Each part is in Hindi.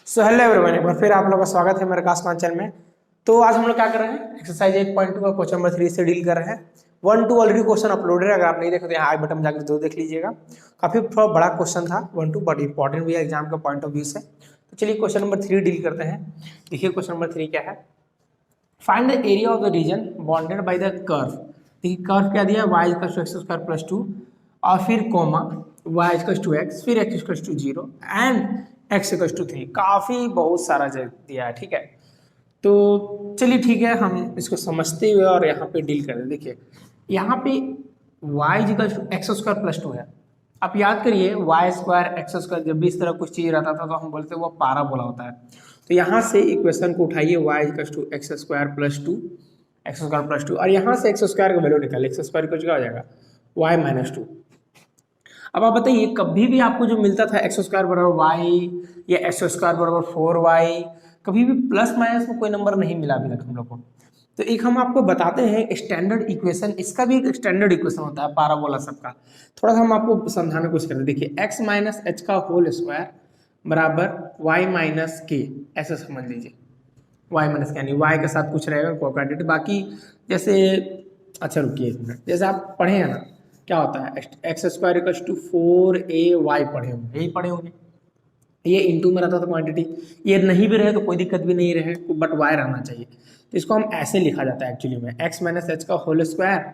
सो हेलो एवरीवन, एक बार फिर आप लोगों का स्वागत है मेरे कास्मान चैनल में। तो आज हम लोग क्या कर रहे हैं, एक्सरसाइज 8.2 का क्वेश्चन नंबर 3 से डील कर रहे हैं। 1-2 ऑलरेडी क्वेश्चन अपलोडेड है, अगर आप नहीं देखे तो यहाँ आई बटन में जाकर जरूर देख लीजिएगा। काफी थोड़ा बड़ा क्वेश्चन था 1-2, बट इंपॉर्टेंट भी है एग्जाम का पॉइंट ऑफ व्यू से। तो चलिए क्वेश्चन नंबर 3 डील करते हैं। देखिए क्वेश्चन नंबर 3 क्या है। Find the area of the region bounded by the curve. देखिए कर्व क्या दिया, y equal to x square plus 2 और फिर comma y equal to x, फिर x equal to 0 and x equal to 3। काफी बहुत सारा दिया है, ठीक है। तो चलिए ठीक है, हम इसको समझते हुए और यहाँ पे डील करें। देखिए यहाँ पे y equal to x square plus 2 है। आप याद करिए वाई स्क्वायर एक्स स्क्वायर जब भी इस तरह कुछ चीज रहता था तो हम बोलते हैं वो पाराबोला होता है। तो यहाँ से इक्वेशन को उठाइए y equal to x square plus 2, x square plus 2, और यहाँ से एक्स स्क्वायर का वैल्यू निकाले, एक्स स्क्वायर कुछ क्या हो जाएगा y माइनस 2। अब आप बताइए कभी भी आपको जो मिलता था एक्स स्क्वायर बराबर वाई या एक्स स्क्वायर बराबर 4y, कभी भी प्लस माइनस में कोई नंबर नहीं मिला अभी तक हम लोग को। तो एक हम आपको बताते हैं स्टैंडर्ड इक्वेशन, इसका भी एक स्टैंडर्ड इक्वेशन होता है पाराबोला सबका। थोड़ा सा हम आपको समझाने की कोशिश करते हैं। देखिए एक्स माइनस एच का होल स्क्वायर बराबर वाई माइनस के, ऐसे समझ लीजिए। वाई माइनस के यानी वाई के साथ कुछ रहेगा कोऑर्डिनेट, बाकी जैसे अच्छा रुकिए एक मिनट, जैसे आप पढ़े हैं ना क्या होता है x square equal to 4ay पढ़े होंगे, यही पढ़े होंगे। ये इंटू में रहता था क्वांटिटी, ये नहीं भी रहे तो कोई दिक्कत भी नहीं रहे, बट वाई रहना चाहिए। तो इसको हम ऐसे लिखा जाता है एक्चुअली में, एक्स माइनस एच का होल स्क्वायर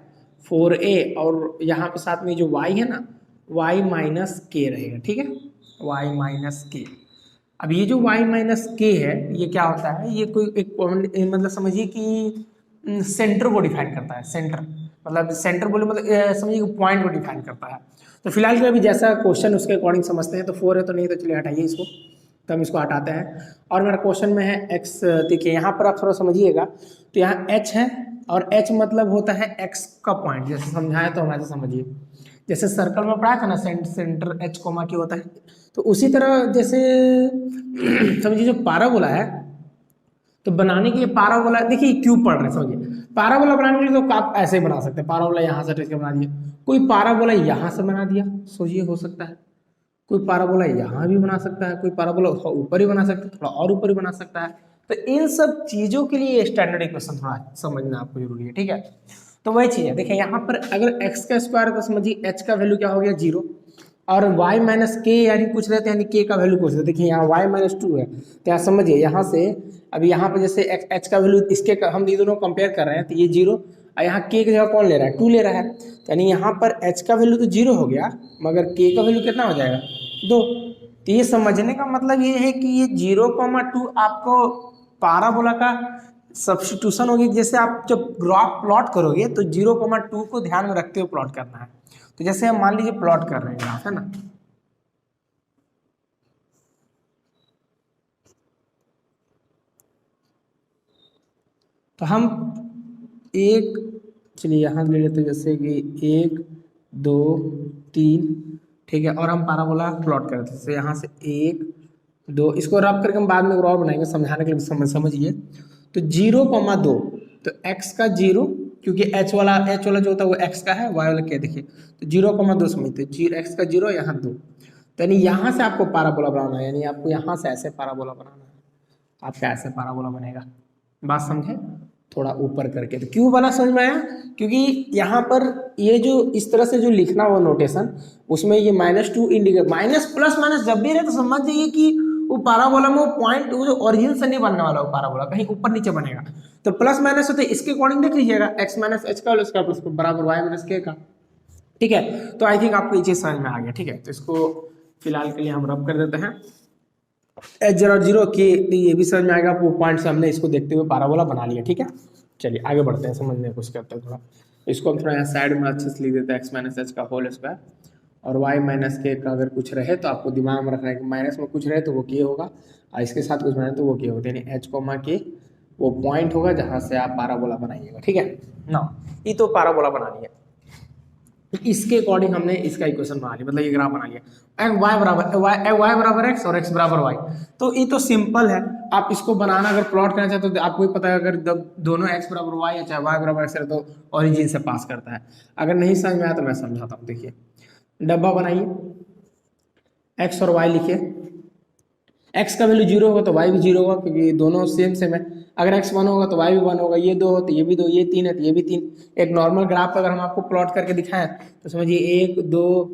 4a और यहाँ पे साथ में जो y है ना y माइनस के रहेगा, ठीक है, y माइनस के। अब ये जो y माइनस के है ये क्या होता है, ये कोई एक मतलब समझिए कि सेंटर को डिफाइन करता है। सेंटर मतलब सेंटर बोले मतलब समझिए पॉइंट को डिफाइन करता है। तो फिलहाल के अभी जैसा क्वेश्चन उसके अकॉर्डिंग समझते हैं। तो 4 है तो नहीं, तो चलिए हटाइए इसको, तो हम इसको हटाते हैं। और मेरा क्वेश्चन में है x, देखिए यहाँ पर आप थोड़ा समझिएगा। तो यहाँ h है और h मतलब होता है x का पॉइंट, जैसे समझाया तो हमारे समझिए। जैसे सर्कल में पढ़ा था ना सेंटर h कोमा की होता है, तो उसी तरह जैसे समझिए जो पाराबोला है, तो बनाने के लिए पाराबोला, देखिए क्यूब पढ़ रहे हैं समझिए। पाराबोला बनाने के लिए तो आप ऐसे ही बना सकते हैं, पाराबोला यहाँ से ट्रेस बना दिया, कोई पाराबोला यहाँ से बना दिया, सोचिए हो सकता है। कोई पाराबोला यहाँ भी बना सकता है, कोई पाराबोला ऊपर ही बना सकता है, थोड़ा और ऊपर ही बना सकता है। तो इन सब चीजों के लिए स्टैंडर्ड इक्वेशन थोड़ा समझना आपको जरूरी है, ठीक है। तो वही चीज है, देखिए यहाँ पर अगर एक्स का स्क्वायर तो समझिए एच का वैल्यू क्या हो गया 0, और y माइनस के यानी कुछ रहते हैं यानी k का वैल्यू कुछ रहता है। देखिए यहाँ y माइनस 2 है, तो यहाँ समझिए यहाँ से अभी यहाँ पे जैसे h का वैल्यू इसके हम ये दोनों कंपेयर कर रहे हैं, तो ये 0 और यहाँ k की जगह कौन ले रहा है 2 ले रहा है। तो यानी यहाँ पर h का वैल्यू तो 0 हो गया, मगर k का वैल्यू कितना हो जाएगा 2। तो ये समझने का मतलब ये है कि ये 0,2 आपको पाराबोला का सब्स्टिट्यूशन होगी। जैसे आप जब ग्राफ प्लॉट करोगे तो 0,2 को ध्यान में रखते हुए प्लॉट करना है। तो जैसे हम मान लीजिए प्लॉट कर रहे हैं ग्राफ, है ना, तो हम एक, चलिए यहाँ ले लेते जैसे कि 1 2 3, ठीक है, और हम पाराबोला प्लॉट करते हैं। जैसे यहाँ से 1 2, इसको रब करके हम बाद में और बनाएंगे समझाने के लिए, समझिए। तो 0,2, तो x का 0, क्योंकि h वाला जो होता है वो x का है, y वाला क्या देखिए, तो 0,2 समझते हैं, x का 0 यहाँ 2। तो यानी यहाँ से आपको पाराबोला बनाना है, यानी आपको यहाँ से ऐसे पाराबोला बनाना है, आपका ऐसे पाराबोला बनेगा। बात समझे, थोड़ा ऊपर करके। तो क्यों बना समझ में आया, क्योंकि यहाँ पर ये जो इस तरह से जो लिखना हुआ नोटेशन, उसमें ये -2 इंडिकेट, माइनस प्लस माइनस जब भी रहे तो समझ जाइए कि वो पाराबोला में वो पॉइंट वो जो ओरिजिन से नहीं बनने वाला, वो पाराबोला कहीं ऊपर नीचे बनेगा। तो प्लस माइनस होते इसके अकॉर्डिंग देख लीजिएगा, एक्स माइनस एच का उसका प्लस बराबर वाई माइनस के का, ठीक है। तो आई थिंक आपको ये चीज समझ में आ गया, ठीक है। तो इसको फिलहाल के लिए हम रब कर देते हैं एच 0 की, ये भी समझ में आएगा आपको पॉइंट से हमने इसको देखते हुए पाराबोला बना लिया, ठीक है। चलिए आगे बढ़ते हैं, समझने की कोशिश करते हैं थोड़ा। इसको हम थोड़ा यहाँ साइड में अच्छे से लिख देते हैं, एक्स माइनस एच का होल स्क्वायर और वाई माइनस के का अगर कुछ रहे तो आपको दिमाग में रखना है कि माइनस में कुछ रहे तो वो के होगा, और इसके साथ कुछ रहे तो वो के होता है, यानी एच कोमा के वो पॉइंट होगा जहाँ से आप पाराबोला बनाइएगा, ठीक है ना। ये तो पाराबोला बना लिया, इसके अकॉर्डिंग हमने इसका इक्वेशन बना लिया, मतलब ये ग्राफ बना लिया। वाई बराबर एक्स और एक्स बराबर वाई। तो ये तो सिंपल है, आप इसको बनाना अगर प्लॉट करना चाहते हो तो आपको भी पता है, अगर दोनों एक्स बराबर वाई या चाहे वाई बराबर एक्स है तो ओरिजिन से पास करता है। अगर नहीं समझ में आया तो मैं समझाता हूँ। देखिए डब्बा बनाइए, एक्स और वाई लिखिए, एक्स का वैल्यू जीरो होगा तो वाई भी जीरो होगा, क्योंकि दोनों सेम सेम है। अगर एक्स वन होगा तो वाई भी वन होगा, ये दो हो तो ये भी दो, ये तीन है तो ये भी तीन। एक नॉर्मल ग्राफ अगर हम आपको प्लॉट करके दिखाएं तो समझिए एक दो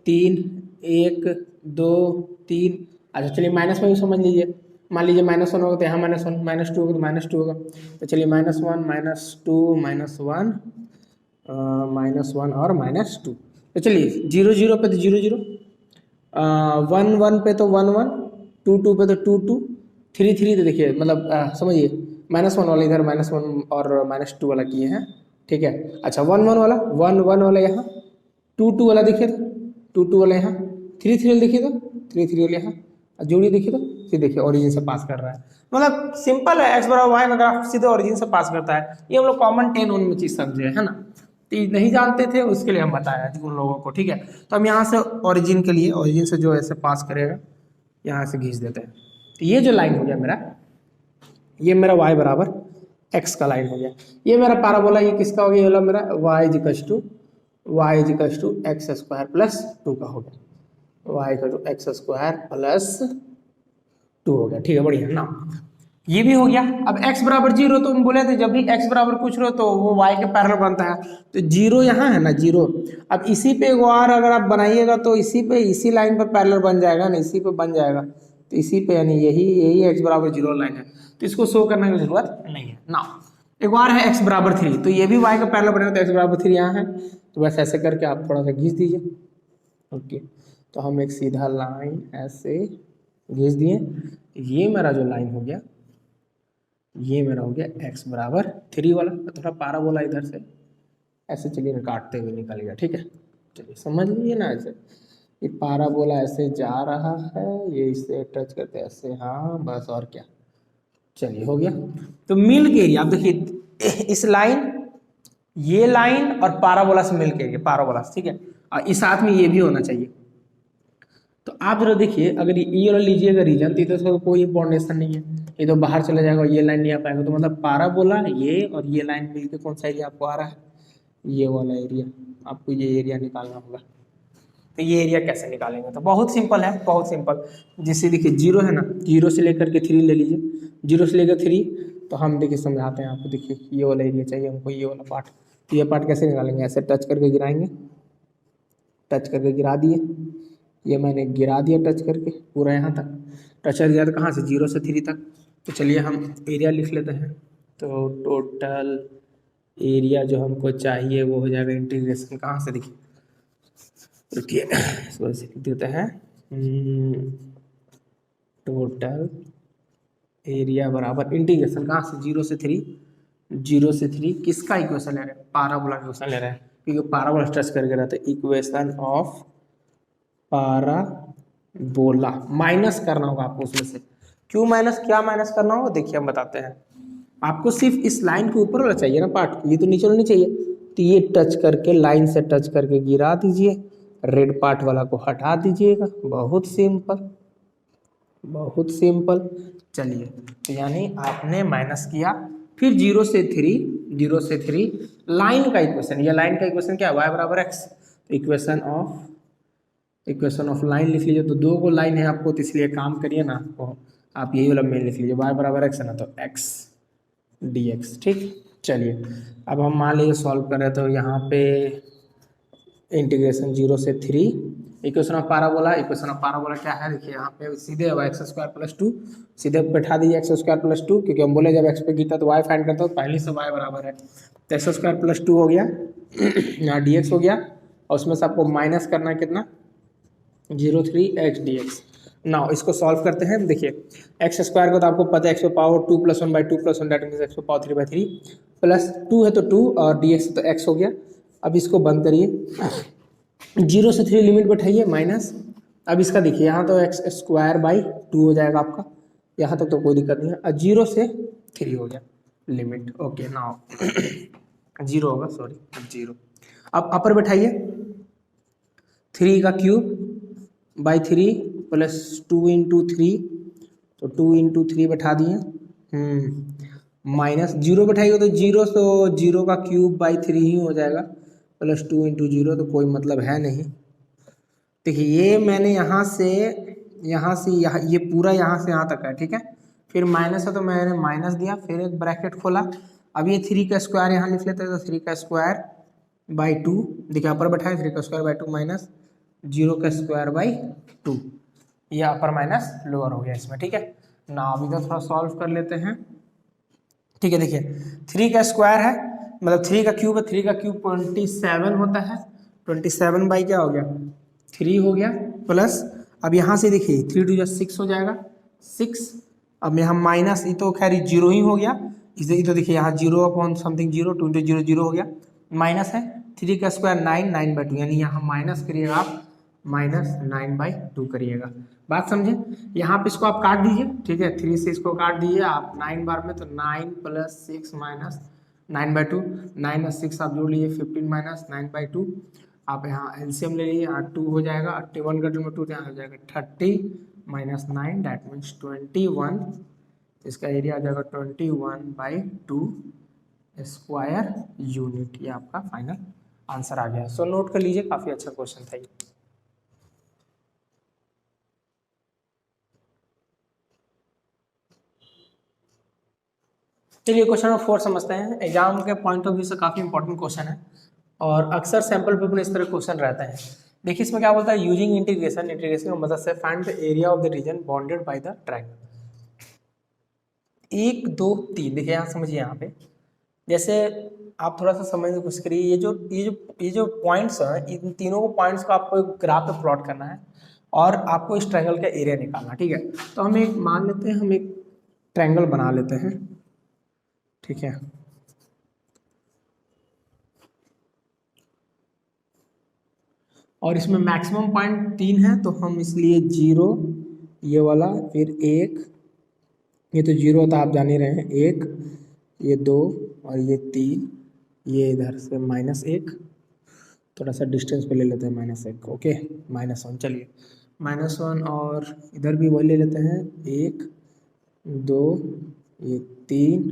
तीन, एक दो तीन। अच्छा चलिए माइनस में भी समझ लीजिए, मान लीजिए माइनस वन होगा तो यहाँ माइनस वन, माइनस टू होगा तो माइनस टू होगा। तो चलिए minus one, minus two, minus one, minus one और माइनस टू। तो चलिए जीरो जीरो पे तो जीरो जीरो, वन वन पे तो वन वन, टू टू पे तो टू टू, थ्री थ्री तो देखिए मतलब समझिए माइनस वन वाला इधर माइनस वन और माइनस टू वाला किए हैं, ठीक है। अच्छा वन वन वाला, वन वन वाला यहाँ, टू टू वाला देखिए तो टू टू वाला यहाँ, थ्री थ्री वाला देखिए तो थ्री थ्री वाला यहाँ, और जोड़िए देखिए तो फिर देखिए ओरिजिन से पास कर रहा है। मतलब सिंपल है, एक्स बराबर वाई में ग्राफ सीधे ओरिजिन से पास करता है। ये हम लोग कॉमन 10 उन में चीज समझे है ना, तो ये नहीं जानते थे उसके लिए हम बताया उन लोगों को, ठीक है। तो हम यहाँ से ओरिजिन के लिए, ओरिजिन से जो ऐसे पास करेगा यहाँ से खींच देते हैं। तो ये जो लाइन हो गया मेरा, ये मेरा y बराबर x का लाइन हो गया। ये मेरा पैराबोला, ये किसका हो गया, ये वाला मेरा y equals to x square plus two का हो गया, y equal to x square plus two हो गया, ठीक है बढ़िया ना। ये भी हो गया। अब x बराबर जीरो, तो हम बोले थे जब भी x बराबर कुछ रहो तो वो y के पैरेलल बनता है, तो जीरो यहाँ है ना जीरो। अब इसी पे एक और अगर आप बनाइएगा तो इसी पे, इसी लाइन पर पैरेलल बन जाएगा ना, इसी पे बन जाएगा, तो इसी पे यानी यही यही x बराबर जीरो लाइन है, तो इसको शो करने की जरूरत नहीं है ना। एक और है x बराबर थ्री, तो ये भी y का पैरेलल बनेगा, तो x बराबर थ्री यहाँ है, तो बस ऐसे करके आप थोड़ा सा घींच दीजिए। ओके, तो हम एक सीधा लाइन ऐसे घींच दिए। ये मेरा जो लाइन हो गया, ये मेरा हो गया x बराबर थ्री वाला। थोड़ा पैराबोला इधर से ऐसे चलिए काटते हुए निकलेगा, ठीक है। चलिए समझ लीजिए ना, ऐसे ये पैराबोला ऐसे जा रहा है, ये इससे टच करते ऐसे, हाँ बस और क्या। चलिए हो गया। तो मिल के एरिया, आप देखिए इस लाइन, ये लाइन और पैराबोला से मिल के एरिया, पैराबोला से, ठीक है। और इस साथ में ये भी होना चाहिए। तो आप जरा देखिए, अगर ये वाला लीजिएगा रीजन, तो इसका कोई इंपॉर्टेंशन नहीं है, ये तो बाहर चला जाएगा, ये लाइन नहीं आ पाएगा। तो मतलब पैराबोला ये और ये लाइन मिलके कौन सा एरिया आपको आ रहा है, ये वाला एरिया। आपको ये एरिया निकालना होगा। तो ये एरिया कैसे निकालेंगे, तो बहुत सिंपल है, बहुत सिंपल। जैसे देखिए जीरो है ना, जीरो से लेकर के थ्री ले लीजिए, जीरो से लेकर थ्री, तो हम देखिए समझाते हैं आपको। देखिए ये वाला एरिया चाहिए हमको, ये वाला पार्ट। तो ये पार्ट कैसे निकालेंगे, ऐसे टच करके गिराएंगे, टच करके गिरा दिए, ये मैंने गिरा दिया टच करके पूरा यहाँ तक। टच कर दिया तो कहाँ से, जीरो से थ्री तक। तो चलिए हम एरिया लिख लेते हैं। तो टोटल एरिया जो हमको चाहिए वो हो जाएगा इंटीग्रेशन, कहाँ से देखिए, रुकिए इसको ऐसे लिख देते हैं, टोटल एरिया बराबर इंटीग्रेशन कहाँ से, जीरो से थ्री, जीरो से थ्री किसका इक्वेशन ले रहे हैं, पैराबोला का इक्वेशन ले रहे हैं, क्योंकि पैराबोला टच करके रहता है। इक्वेशन ऑफ पैराबोला माइनस करना होगा आपको उसमें से। क्यों माइनस, क्या माइनस करना होगा, देखिए हम बताते हैं आपको। सिर्फ इस लाइन के ऊपर वाला चाहिए ना पार्ट, ये तो नीचे वाला नहीं चाहिए। तो ये टच करके, लाइन से टच करके गिरा दीजिए, रेड पार्ट वाला को हटा दीजिएगा। बहुत सिंपल, बहुत सिंपल। चलिए, तो यानी आपने माइनस किया, फिर जीरो से थ्री, जीरो से थ्री लाइन का इक्वेशन, ये लाइन का इक्वेशन क्या है, y बराबर एक्स। इक्वेशन ऑफ लाइन लिख लीजिए। तो दो को लाइन है आपको, तो इसलिए काम करिए ना, आपको आप यही वाला मेन लिख लीजिए, y बराबर एक्स है ना, तो x dx, ठीक। चलिए अब हम मान लीजिए सॉल्व करें, तो यहाँ पे इंटीग्रेशन जीरो से three, equation of parabola. Equation of parabola क्या है, देखिए यहाँ पे सीधे एक्स स्क्वायर प्लस टू, सीधे बैठा दीजिए एक्स स्क्वायर प्लस टू, क्योंकि हम बोले जब एक्स पे गिरता तो वाई फाइंड करता, तो पहले से वाई बराबर है, तो एक्स स्क्वायर प्लस टू हो गया, यहाँ डी एक्स हो गया, और उसमें से आपको माइनस करना है कितना, zero three x D x. Now इसको सॉल्व करते हैं। देखिए एक्स स्क्वायर को तो आपको पता है एक्स पे power two plus one by two plus one, that means x पे power three by three, plus two है तो टू, और डी एक्स तो एक्स हो गया। अब इसको बंद करिए, जीरो से थ्री लिमिट बैठाइए माइनस। अब इसका देखिए यहाँ तो एक्स स्क्वायर बाई टू हो जाएगा आपका, यहाँ तक तो कोई दिक्कत नहीं है। और जीरो से थ्री हो गया लिमिट, ओके नाउ जीरो होगा, सॉरी जीरो। अब अपर बैठाइए, थ्री का cube by three plus two into three, तो टू इंटू थ्री बैठा दिए, माइनस जीरो बैठाइए, तो जीरो का क्यूब बाई थ्री ही हो जाएगा, प्लस टू इंटू जीरो, तो कोई मतलब है नहीं। देखिए ये मैंने यहाँ से यहाँ से यहाँ, ये पूरा यहाँ से यहाँ तक है, ठीक है। फिर माइनस है तो मैंने माइनस दिया, फिर एक ब्रैकेट खोला। अब ये 3 का स्क्वायर यहाँ लिख लेते हैं, तो 3 का स्क्वायर बाई 2, देखिए अपर बैठा है, 3 का स्क्वायर बाई 2 माइनस 0 का स्क्वायर बाई 2, ये अपर माइनस लोअर हो गया इसमें, ठीक है ना। अब इधर थोड़ा सॉल्व कर लेते हैं, ठीक है। देखिए 3 का स्क्वायर है, मतलब 3 का क्यूब है, 3 का क्यूब 27 होता है, 27 बाई क्या हो गया 3 हो गया, प्लस अब यहाँ से देखिए 3 2 6 हो जाएगा 6। अब यहाँ माइनस, ये तो खैर 0 ही हो गया, इसे तो देखिए यहाँ 0 अपॉन समथिंग 0, 2 0 0 हो गया, माइनस है 3 का स्क्वायर 9 9 बाई 2, यानी यहाँ माइनस करिएगा आप, माइनस 9 बाई 2 करिएगा। बात समझे, यहाँ पे इसको आप काट दीजिए, ठीक है, 3 से इसको काट दीजिए आप 9 बार में, तो 9 प्लस 6 माइनस 9 बाई 2, 9 और 6 आप जोड़ लीजिए 15 माइनस 9 बाई 2, आप यहाँ एलसीएम ले लीजिए, 2 हो जाएगा, 81 का 2 तो यहाँ हो जाएगा 30 माइनस 9, दैट मीन्स 21, इसका एरिया आ जाएगा 21 बाई 2 स्क्वायर यूनिट, ये आपका फाइनल आंसर आ गया। सो नोट कर लीजिए, काफ़ी अच्छा क्वेश्चन था ये। चलिए क्वेश्चन नंबर 4 समझते हैं। एग्जाम के पॉइंट ऑफ व्यू से काफ़ी इंपॉर्टेंट क्वेश्चन है और अक्सर सैंपल पेपर में इस तरह क्वेश्चन रहते हैं। देखिए इसमें क्या बोलता है, यूजिंग इंटीग्रेशन, इंटीग्रेशन की मदद से find the area of the region bounded by the triangle. 1 2 3, देखिए यहाँ समझिए, यहाँ पे जैसे आप थोड़ा सा समझने की कोशिश करिए, ये जो पॉइंट्स हैं, इन तीनों को पॉइंट्स को आपको एक ग्राफ पे प्लॉट करना है और आपको इस ट्रायंगल का एरिया निकालना, ठीक है। तो हम एक मान लेते हैं, हम एक ट्रायंगल बना लेते हैं, ठीक है। और इसमें मैक्सिमम पॉइंट 3 है, तो हम इसलिए 0 ये वाला, फिर 1, ये तो 0 होता है आप जान ही रहे हैं, 1, ये 2 और ये 3, ये इधर से -1, थोड़ा सा डिस्टेंस पे ले लेते हैं -1, ओके, -1, चलिए -1, और इधर भी वही ले लेते हैं, 1 2 ये 3,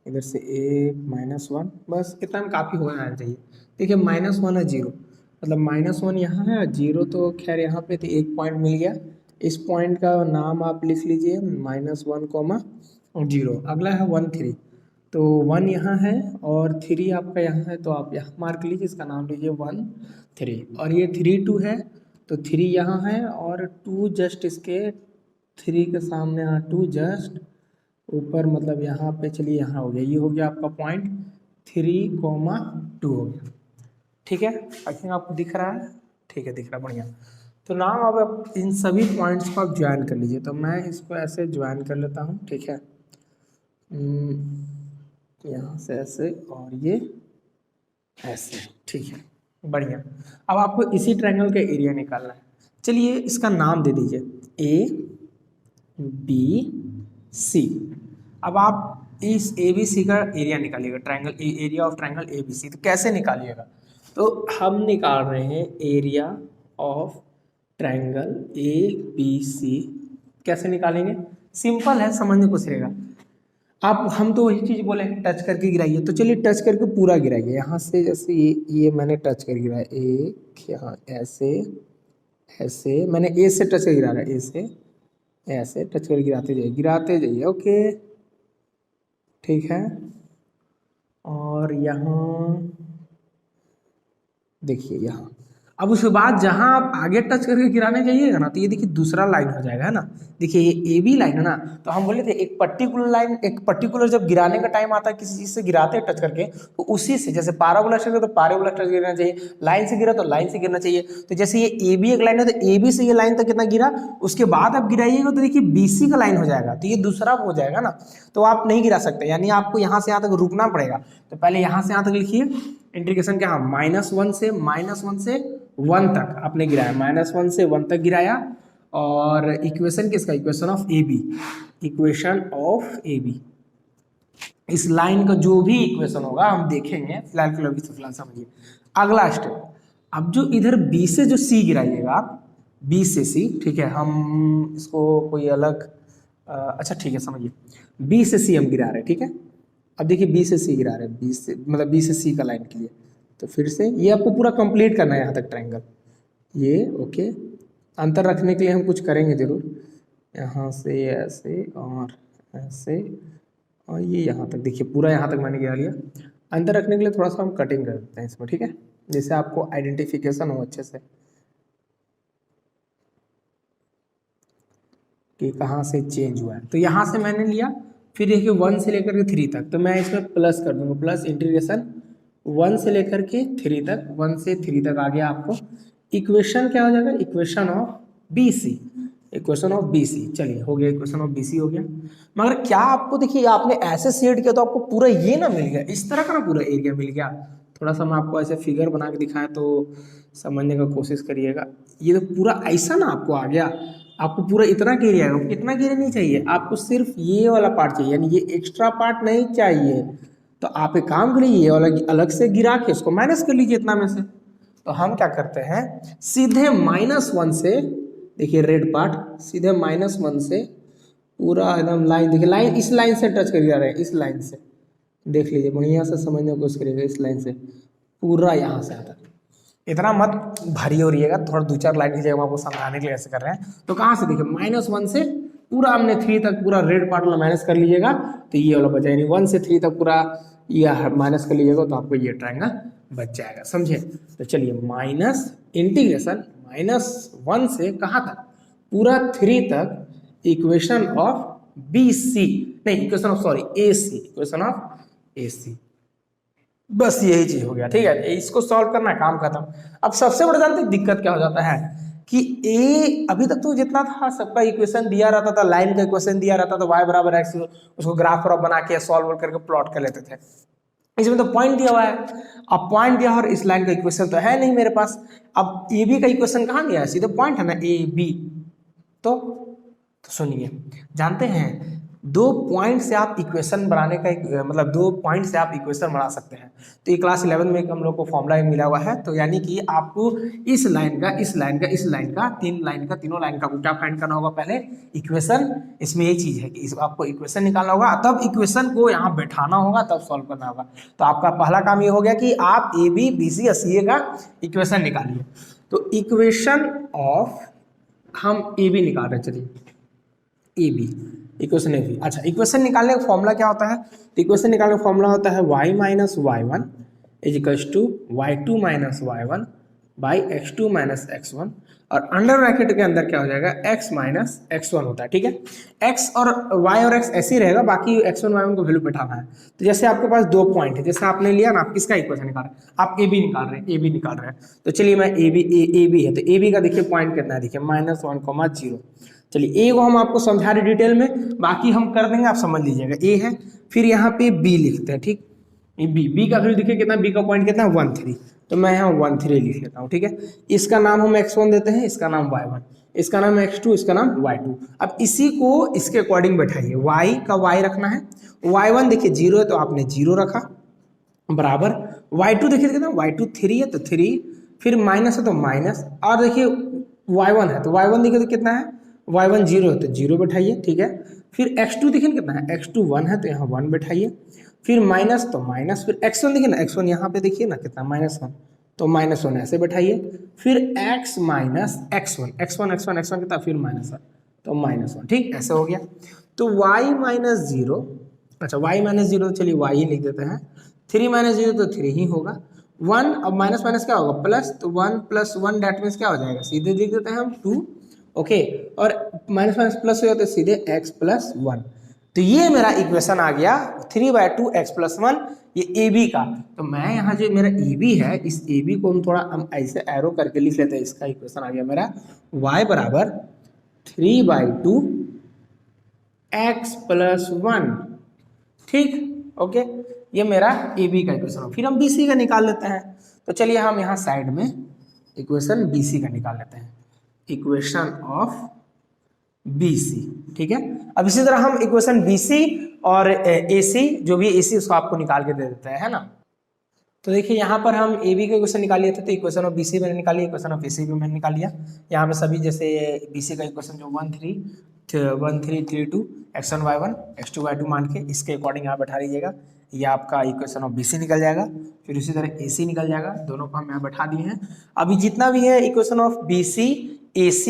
इधर से 1 -1, बस इतना में काफ़ी हो जाना चाहिए। देखिए -1 है 0, मतलब -1 यहाँ है, 0 तो खैर यहाँ पे तो एक पॉइंट मिल गया, इस पॉइंट का नाम आप लिख लीजिए -1, 0। अगला है 1 3, तो 1 यहाँ है और 3 आपका यहाँ है, तो आप यहाँ मार्क लीजिए, इसका नाम लीजिए 1 3, और ये 3 2 है, तो 3 यहाँ है और 2 जस्ट इसके 3 के सामने, यहाँ 2 जस्ट ऊपर, मतलब यहाँ पे, चलिए यहाँ हो गया, ये हो गया आपका पॉइंट 3,2 हो गया, ठीक है। आई थिंक आपको दिख रहा है, ठीक है, दिख रहा है, बढ़िया। तो नाम अब इन सभी पॉइंट्स को आप ज्वाइन कर लीजिए, तो मैं इसको ऐसे ज्वाइन कर लेता हूँ, ठीक है, यहाँ से ऐसे और ये ऐसे, ठीक है, बढ़िया। अब आपको इसी ट्रायंगल का एरिया निकालना है, चलिए इसका नाम दे दीजिए ABC। अब आप इस ABC का एरिया निकालिएगा, triangle area of triangle ABC, तो कैसे निकालिएगा, तो हम निकाल रहे हैं एरिया ऑफ ट्रायंगल ABC, कैसे निकालेंगे, सिंपल है, समझने को सिरेगा आप, हम तो वही चीज़ बोले टच करके गिराइए, तो चलिए टच करके पूरा गिराइए, यहाँ से जैसे ये मैंने टच कर गिराया, एक यहाँ ऐसे ऐसे, मैंने ए से टच कर गिरा रहा है, ए से ऐसे टच कर गिराते जाइए, ओके, ठीक है। और यहाँ देखिए, यहाँ अब उसके बाद जहाँ आप आगे टच करके गिराने जाइएगा ना, तो ये देखिए दूसरा लाइन हो जाएगा, है ना, देखिए ये AB लाइन है ना, तो हम बोले थे एक पर्टिकुलर लाइन, एक पर्टिकुलर जब गिराने का टाइम आता है, किसी चीज़ से गिराते हैं टच करके, तो उसी से, जैसे पैराबोला टच तो पैराबोला टच गिरना चाहिए, लाइन से गिरा तो लाइन से गिरना चाहिए, तो जैसे ये AB एक लाइन है, तो AB से ये लाइन तक कितना गिरा, उसके बाद आप गिराइएगा तो देखिए BC का लाइन हो जाएगा, तो ये दूसरा हो जाएगा ना, तो आप नहीं गिरा सकते, यानी आपको यहाँ से यहाँ तक रुकना पड़ेगा। तो पहले यहाँ से यहाँ तक लिखिए, इंटीग्रेशन क्या, -1 से 1 तक आपने गिराया, -1 से 1 तक गिराया, और इक्वेशन किसका, equation of AB, equation of AB, इस लाइन का जो भी इक्वेशन होगा हम देखेंगे, फिलहाल समझिए। अगला स्टेप, अब जो इधर B से जो C गिराइएगा आप, B से C, ठीक है, हम इसको कोई अलग अच्छा ठीक है, समझिए, B से C हम गिरा रहे हैं, ठीक है। अब देखिए B से C गिरा रहे हैं, B से मतलब B से C का लाइन के लिए, तो फिर से ये आपको पूरा कंप्लीट करना है यहाँ तक ट्रायंगल, ये ओके, अंतर रखने के लिए हम कुछ करेंगे जरूर, यहाँ से ऐसे और ऐसे और ये यहाँ तक, देखिए पूरा यहाँ तक मैंने गिरा लिया। अंतर रखने के लिए थोड़ा सा हम कटिंग कर देते हैं इसमें, ठीक है, जिससे आपको आइडेंटिफिकेशन हो अच्छे से कि कहाँ से चेंज हुआ है। तो यहाँ से मैंने लिया, फिर देखिए 1 से लेकर के 3 तक, तो मैं इसमें प्लस कर दूंगा, प्लस इंटीग्रेशन 1 से लेकर के 3 तक, 1 से 3 तक आ गया आपको। इक्वेशन क्या हो जाएगा, equation of B C, equation of B C. चलिए हो गया, इक्वेशन ऑफ बी सी हो गया। मगर क्या आपको देखिए आपने ऐसे सेट किया तो आपको पूरा ये ना मिल गया, इस तरह का ना पूरा एरिया मिल गया। थोड़ा सा मैं आपको ऐसे फिगर बना के दिखाएं तो समझने का कोशिश करिएगा। ये तो पूरा ऐसा ना आपको आ गया, आपको पूरा इतना का एरिया आएगा। कितना का एरिया नहीं चाहिए आपको, सिर्फ ये वाला पार्ट चाहिए, यानी ये एक्स्ट्रा पार्ट नहीं चाहिए। तो आप एक काम करिए, ये वाला अलग से गिरा के उसको माइनस कर लीजिए इतना में से। तो हम क्या करते हैं, सीधे -1 से, देखिए रेड पार्ट, सीधे -1 से पूरा एकदम लाइन, देखिए लाइन, इस लाइन से टच कर जा रहे हैं, इस लाइन से देख लीजिए, बढ़िया से समझने की कोशिश करिएगा। इस लाइन से पूरा यहाँ से आता है, इतना मत भारी हो रहिएगा, थोड़ा 2-4 लाइन की जगह हम आपको समझाने के लिए ऐसे कर रहे हैं। तो कहाँ से देखिए -1 से पूरा हमने 3 तक पूरा रेड पार्ट वाला माइनस कर लीजिएगा, तो ये वाला बचा, यानी 1 से 3 तक पूरा ये माइनस कर लीजिएगा, तो आपको ये ट्रायंगल बच जाएगा, समझे। तो चलिए माइनस इंटीग्रेशन -1 से कहाँ तक, पूरा 3 तक, इक्वेशन ऑफ बी सी, नहीं equation of, sorry A C, equation of A C. बस यही चीज हो गया, ठीक है, इसको सॉल्व करना है, काम खत्म। अब सबसे बड़ा जानते दिक्कत क्या हो जाता है कि ए, अभी तक तो जितना था सबका इक्वेशन दिया रहता था, लाइन का इक्वेशन दिया रहता था, y बराबर x, उसको ग्राफ बना के सॉल्व करके प्लॉट कर लेते थे। इसमें तो पॉइंट दिया हुआ है, अब पॉइंट दिया और इस लाइन का इक्वेशन तो है नहीं मेरे पास। अब ए बी का इक्वेशन कहाँ दिया है, सीधे पॉइंट है ना ए बी। तो सुनिए, जानते हैं 2 पॉइंट से आप इक्वेशन बनाने का मतलब 2 पॉइंट से आप इक्वेशन बना सकते हैं। तो ये क्लास 11 में एक हम लोग को फॉर्मूला मिला हुआ है। तो यानी कि आपको इस लाइन का, इस लाइन का, इस लाइन का, 3 लाइन का, तीनों लाइन का क्या फाइंड करना होगा, पहले इक्वेशन। इसमें ये चीज है कि आपको इक्वेशन निकालना होगा, तब इक्वेशन को यहाँ बैठाना होगा, तब सॉल्व करना होगा। तो आपका पहला काम ये हो गया कि आप ए बी बी सी सी ए का इक्वेशन निकालिए। तो इक्वेशन ऑफ, हम ए बी निकाल रहे हैं, चलिए A B, equation A B. अच्छा, इक्वेशन निकालने का फॉर्मूला क्या होता है, तो इक्वेशन निकालने का फॉर्मूला होता है y minus y1 is equals to y2 minus y1 by x2 minus x1, और अंडर ब्रैकेट के अंदर क्या हो जाएगा, x माइनस x1 होता है, ठीक है। x और y और x ऐसे ही रहेगा, बाकी x1 y1 को वैल्यू बैठाना है। तो जैसे आपके पास 2 पॉइंट है, जैसे आपने लिया ना, आप किसका इक्वेशन निकाल रहे हैं, आप ए बी निकाल रहे हैं, ए बी निकाल रहे हैं। तो चलिए मैं ए बी है, तो ए बी का देखिए पॉइंट कितना है, देखिए -1, 0। चलिए ए को हम आपको समझा रहे डिटेल में, बाकी हम कर देंगे, आप समझ लीजिएगा। ए है, फिर यहाँ पे बी लिखते हैं, ठीक, ये बी का वैल्यू देखिए कितना, बी का पॉइंट कितना, 1, 3। तो मैं यहाँ 1, 3 लिख लेता हूँ, ठीक है। इसका नाम हम x1 देते हैं, इसका नाम y1, इसका नाम x2, इसका नाम y2। अब इसी को इसके अकॉर्डिंग बैठाइए, y का y रखना है, y1 देखिए 0 है तो आपने 0 रखा, बराबर y2 देखिए कितना, y2 3 है तो 3, फिर माइनस है तो माइनस, और देखिए y1 है तो y1 देखिए तो कितना है, y1 0 है तो 0 बैठाइए, ठीक है। फिर x2 देखिए कितना है, x2 1 है तो यहाँ 1 बैठाइए, फिर माइनस तो माइनस, फिर x1 देखिए ना, x1 यहाँ पे देखिए ना कितना, -1, तो -1 ऐसे बैठाइए, फिर x माइनस x1 कितना, फिर -1, तो -1, ठीक, ऐसे हो गया। तो y माइनस 0, अच्छा y माइनस 0, चलिए y ही लिख देते हैं, 3 माइनस 0 तो 3 ही होगा, 1, अब माइनस माइनस क्या होगा, प्लस, तो 1 + 1 डेट मीन्स क्या हो जाएगा, सीधे लिख देते हैं हम 2, ओके, और माइनस माइनस प्लस हो जाता है सीधे x + 1। तो ये मेरा इक्वेशन आ गया 3/2 x + 1, ये ए बी का। तो मैं यहाँ जो मेरा ए बी है, इस ए बी को हम थोड़ा हम ऐसे एरो करके लिख लेते हैं, इसका इक्वेशन आ गया मेरा y बराबर 3/2 x + 1, ठीक, ओके। ये मेरा ए बी का इक्वेशन हो। फिर हम बी सी का निकाल लेते हैं। तो चलिए हम यहाँ साइड में इक्वेशन बी सी का निकाल लेते हैं, इक्वेशन ऑफ बी सी, ठीक है। अब इसी तरह हम इक्वेशन बी सी और ए सी, जो भी ए सी उसको आपको निकाल के दे देते हैं, है ना। तो देखिए यहाँ पर हम ए बी का इक्वेशन निकाल लिए थे, तो इक्वेशन ऑफ बी सी मैंने निकाली, इक्वेशन ऑफ ए सी भी मैंने निकाल लिया। यहाँ पे सभी जैसे बी सी का इक्वेशन जो 1 3 3 2 x1 y1 x2 y2 मान के इसके अकॉर्डिंग यहाँ बैठा लीजिएगा, ये आपका इक्वेशन ऑफ बी सी निकल जाएगा। फिर उसी तरह ए सी निकल जाएगा, दोनों को हम यहाँ बैठा दिए हैं। अभी जितना भी है equation of B C, AC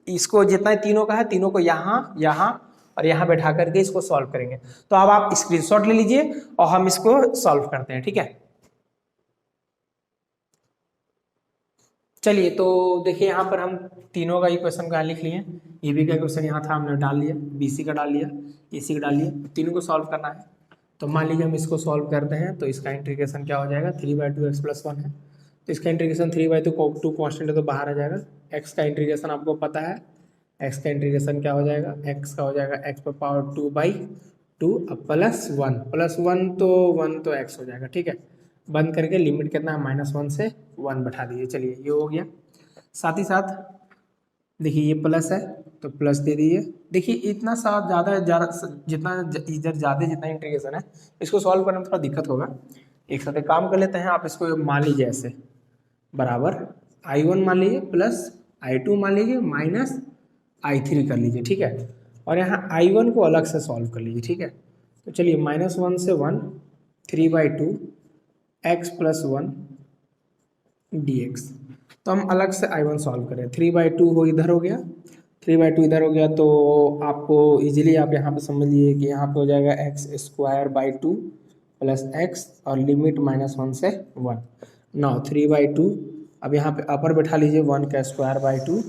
इसको जितना तीनों का है तीनों को यहाँ यहाँ और यहाँ बैठा करके इसको सॉल्व करेंगे। तो अब आप स्क्रीनशॉट ले लीजिए और हम इसको सॉल्व करते हैं, ठीक है। चलिए तो देखिए यहाँ पर हम तीनों का इक्वेशन का लिख लिए। AB का क्वेश्चन यहाँ था, हमने डाल लिया, BC का डाल लिया, AC का डाल लिया, तीनों को सॉल्व करना है। तो मान लीजिए हम इसको सॉल्व करते हैं तो इसका इंटीग्रेशन क्या हो जाएगा, 3/2x + 1 है तो इसका इंटीग्रेशन 3/2 कॉन्स्टेंट है तो बाहर आ जाएगा। x का इंटीग्रेशन आपको पता है, x का इंटीग्रेशन क्या हो जाएगा, x का हो जाएगा x⁻2/2 +1 तो 1 तो x हो जाएगा, ठीक है। बंद करके लिमिट कितना है, -1 से 1 बैठा दीजिए। चलिए ये हो गया। साथ ही साथ देखिए ये प्लस है तो प्लस दे दीजिए। देखिए इतना सा ज़्यादा जितना इधर ज़्यादा जितना इंटीग्रेशन है इसको सॉल्व करने में थोड़ा दिक्कत होगा। एक साथ एक काम कर लेते हैं, आप इसको मान लीजिए ऐसे बराबर I1 मान लीजिए प्लस I2 मान लीजिए माइनस I3 कर लीजिए, ठीक है। और यहाँ I1 को अलग से सॉल्व कर लीजिए, ठीक है। तो चलिए -1 से 1 3/2 x + 1 dx। तो हम अलग से I1 सॉल्व करें, 3/2 हो इधर हो गया, 3/2 इधर हो गया तो आपको इजीली आप यहाँ पे समझ लीजिए कि यहाँ पे हो जाएगा x² + 2 + x और लिमिट -1 से 1। नाउ 3/2 अब यहाँ पे अपर बैठा लीजिए, 1²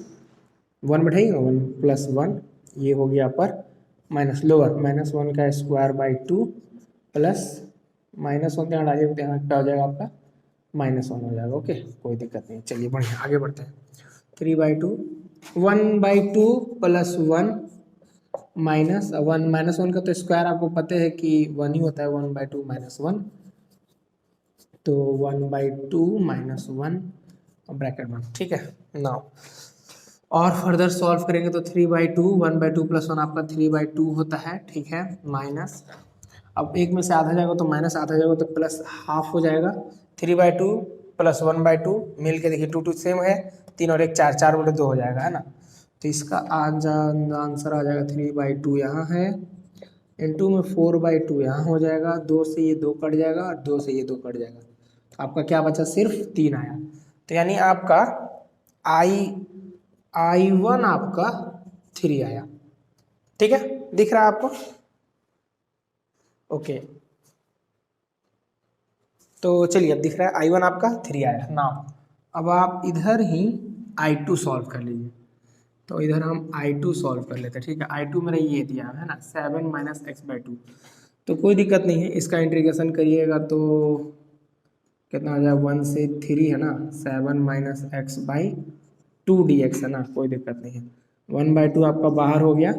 1 बैठाइएगा 1 + 1 ये हो गया अपर, माइनस लोअर -1² प्लस -1 यहाँ डालिए तो यहाँ क्या हो जाएगा आपका -1 हो जाएगा। ओके कोई दिक्कत नहीं, चलिए बढ़िया आगे बढ़ते हैं। 3/2 1/2 + 1 -1 का तो स्क्वायर आपको पता है कि 1 ही होता है, 1/2 - 1 तो 1/2 - 1 ब्रैकेट 1, ठीक है। नाउ और फर्दर सॉल्व करेंगे तो 3/2 1/2 + 1 आपका 3/2 होता है, ठीक है। माइनस अब एक में से आधा जाएगा तो माइनस आधा जाएगा तो प्लस हाफ हो जाएगा। 3/2 + 1/2 मिल के देखिए 2 सेम है, 3 और 1 4, 4/2 हो जाएगा, है ना। तो इसका आंसर आ जाएगा 3/2 यहाँ है, इनटू में 4/2 यहाँ हो जाएगा, 2 से ये 2 कट जाएगा और 2 से ये 2 कट जाएगा। तो आपका क्या बचा, सिर्फ 3 आया। तो यानी आपका I1 आपका 3 आया, ठीक है, दिख रहा है आपको। ओके तो चलिए अब दिख रहा है I1 आपका 3 आया ना। अब आप इधर ही I2 सॉल्व कर लीजिए। तो इधर हम I2 सॉल्व कर लेते हैं, ठीक है। I2 मेरा ये दिया है ना 7 - x/2, तो कोई दिक्कत नहीं है, इसका इंटीग्रेशन करिएगा तो कितना आ जाए 1 से 3 है ना, 7 - x/2 dx है ना, कोई दिक्कत नहीं है। 1/2 आपका बाहर हो गया,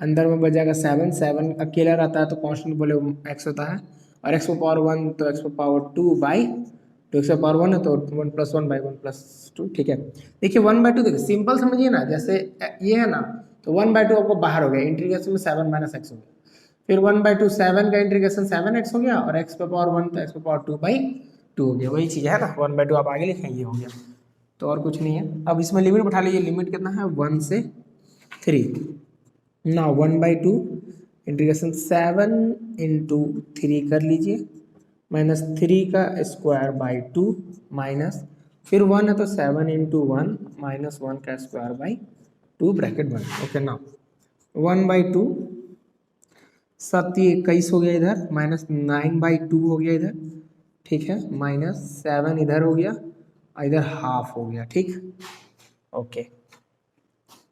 अंदर में बच जाएगा 7 अकेला रहता है तो कांस्टेंट बोले x होता है, और x⁻1 तो x⁻2/2 x⁻1 है तो 1 + 1/1 + 2, ठीक है। देखिए 1/2 देखिए सिंपल समझिए ना, जैसे ये है ना तो 1/2 आपको बाहर हो गया, इंटीग्रेशन में 7 - x हो गया, फिर 1/2 7 का इंटीग्रेशन 7x हो गया और x⁻1 तो x⁻2/2 हो गया, वही चीज़ है ना। 1/2 आप आगे लिखें ये हो गया, तो और कुछ नहीं है। अब इसमें लिमिट बैठा लीजिए, लिमिट कितना है 1 से 3 ना, 1/2 इंटीग्रेशन 7 × 3 कर लीजिए, -3 का स्क्वायर/2 माइनस फिर 1 है तो 7 × 1 -1 का स्क्वायर/2 ब्रैकेट 1। ओके ना 1/2 7 21 हो गया इधर, -9/2 हो गया इधर, ठीक है, -7 इधर हो गया, इधर हाफ हो गया, ठीक। ओके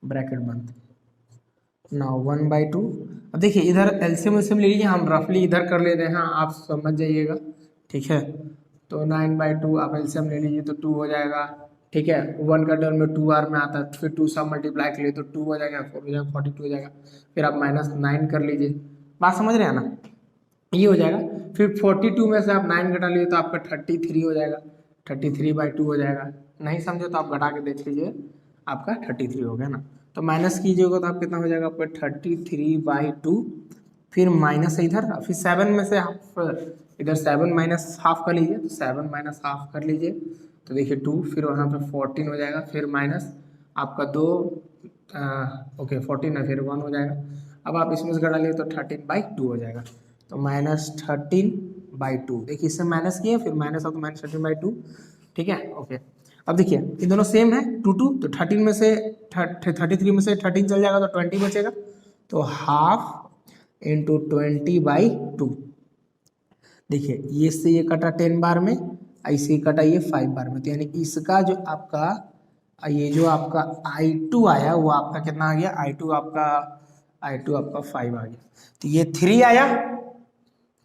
ब्रैकेट बंद। नाउ 1/2 अब देखिए इधर एलसीएम ले लीजिए, हम रफली इधर कर लेते हैं, हाँ आप समझ जाइएगा, ठीक है। तो 9/2 आप एलसीएम ले लीजिए तो 2 हो जाएगा, ठीक है। 1 का टर्म में 2 r में आता है, फिर 2 सब मल्टीप्लाई कर लिए तो 2 हो जाएगा, 4 हो जाएगा 42 हो जाएगा, फिर आप -9 कर लीजिए, बात समझ रहे हैं ना, ये हो जाएगा। फिर 42 में से आप 9 घटा लीजिए तो आपका 33 हो जाएगा, 33/2 हो जाएगा। नहीं समझे तो आप घटा के देख लीजिए, आपका 33 हो गया ना। तो माइनस कीजिएगा तो आप कितना हो जाएगा आपका 33/2, फिर माइनस है इधर, फिर 7 में से हाफ, इधर 7 - हाफ कर लीजिए तो 7 - हाफ कर लीजिए तो देखिए 2, फिर वहाँ पे 14 हो जाएगा, फिर माइनस आपका 2 ओके 14 है, फिर 1 हो जाएगा। अब आप इसमें से घटा लिए तो 13/2 हो जाएगा, तो -13/2 देखिए इससे माइनस किए फिर माइनस हो तो -13/2, ठीक है। ओके अब देखिए ये दोनों सेम है 2 2, तो 13 में से 33 में से 13 चल जाएगा तो 20 बचेगा, तो हाफ इंटू 20/2। देखिए ये से ये कटा 10 बार में, ऐसे कटा ये 5 बार में, तो यानी इसका जो आपका ये जो आपका I2 आया वो आपका कितना आ गया, I2 आपका 5 आ गया। तो ये 3 आया,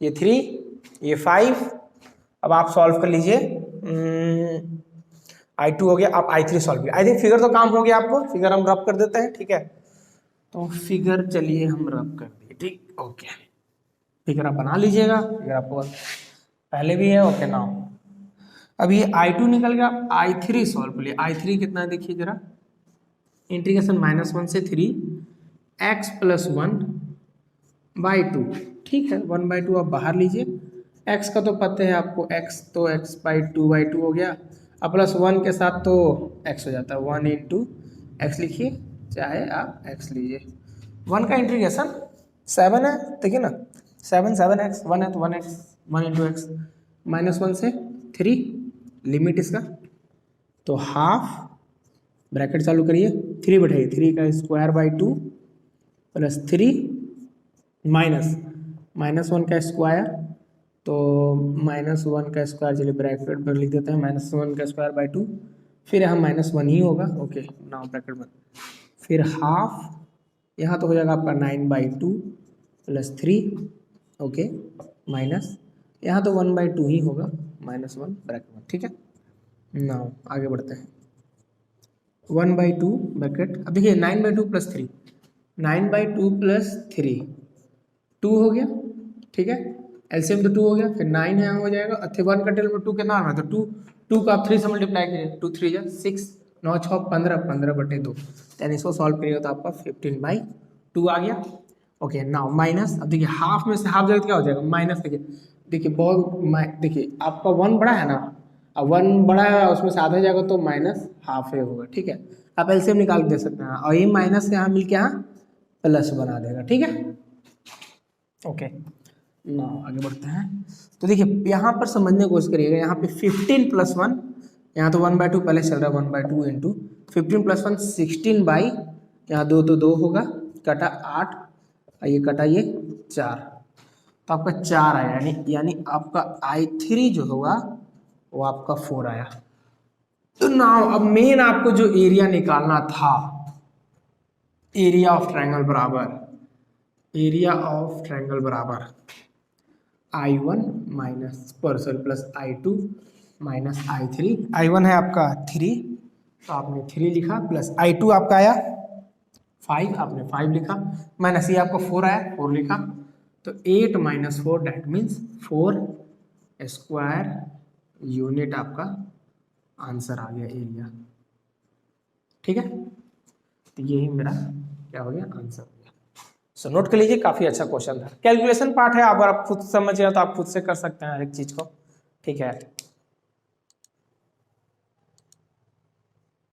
ये 3, ये 5। अब आप सॉल्व कर लीजिए, I2 हो गया, आप I3 सॉल्व कीजिए। आई थिंक फिगर तो काम हो गया आपको, फिगर हम रब कर देते हैं, ठीक है। तो फिगर चलिए हम रब कर दिए, ठीक, ओके। फिगर आप बना लीजिएगा, फिगर आपको पहले भी है, ओके। नाउ अब ये I2 निकल गया, I3 सॉल्व कर लिए। I3 कितना है देखिए जरा, इंटीग्रेशन -1 से 3 x + 1/2, ठीक है। 1/2 आप बाहर लीजिए, x का तो पता है आपको, x तो x/2/2 हो गया, अब +1 के साथ तो x हो जाता है, 1 × x लिखिए, चाहे आप x लीजिए। 1 का इंटीग्रेशन 7 है, देखिए ना, 7x, 1 है तो 1x, 1 × x, -1 से 3 लिमिट इसका, तो हाफ ब्रैकेट चालू करिए, 3 बैठाइए, 3 का स्क्वायर/2 + 3 -1 का स्क्वायर, तो -1 का स्क्वायर, चलिए ब्रैकेट पर लिख देते हैं, -1 का स्क्वायर/2, फिर यहाँ -1 ही होगा, ओके। नाउ ब्रैकेट में फिर हाफ, यहाँ तो हो जाएगा आपका 9/2 + 3, ओके, माइनस, यहाँ तो 1/2 ही होगा, -1 ब्रैकेट में, ठीक है। नाउ आगे बढ़ते हैं, 1/2 ब्रैकेट, अब देखिए 9/2 + 3, 9/2 + 3 2 हो गया, ठीक है। एलसीएम तो 2 हो गया, फिर 9 यहाँ हो जाएगा, अच्छा 1 का टेबल में 2 कितना आ रहा है, तो 2 का आप 3 से मल्टीप्लाई कीजिए, 2 3 जा 6, 9 6 15, 15/2, यानी इसको सॉल्व करिएगा तो आपका 15/2 आ गया, ओके। नाउ माइनस, अब देखिए हाफ में से हाफ जगह क्या हो जाएगा, माइनस, देखिए बहुत, देखिए आपका 1 बड़ा है ना, अब 1 बड़ा है उसमें से आधा जाएगा तो -हाफ होगा, ठीक है। आप एलसीएम निकाल के दे सकते हैं, और ये माइनस से यहाँ मिल के यहाँ प्लस बना देगा, ठीक है, ओके। ना आगे बढ़ते हैं, तो देखिए यहाँ पर समझने की कोशिश करिएगा, यहाँ पे 15 + 1, यहाँ तो 1/2 पहले चल रहा है, 1/2 × 15 + 1 16, यहाँ 2 तो 2 होगा, कटा 8, ये कटा ये 4, तो आपका 4 आया, यानी आपका I3 जो होगा वो आपका 4 आया। तो नाउ अब मेन आपको जो एरिया निकालना था, एरिया ऑफ ट्रायंगल बराबर I1 minus + I2 minus I3, I1 है आपका 3, तो आपने 3 लिखा, प्लस I2 आपका आया 5, आपने 5 लिखा, माइनस ये आपका 4 आया, 4 लिखा, तो 8 - 4 दैट मीन्स 4 स्क्वायर यूनिट आपका आंसर आ गया, एरिया, ठीक है। तो यही मेरा क्या हो गया, आंसर हो गया। सो नोट कर लीजिए, काफी अच्छा क्वेश्चन था, कैलकुलेशन पार्ट है, अगर आप खुद समझिए तो आप खुद से कर सकते हैं हर एक चीज को, ठीक है।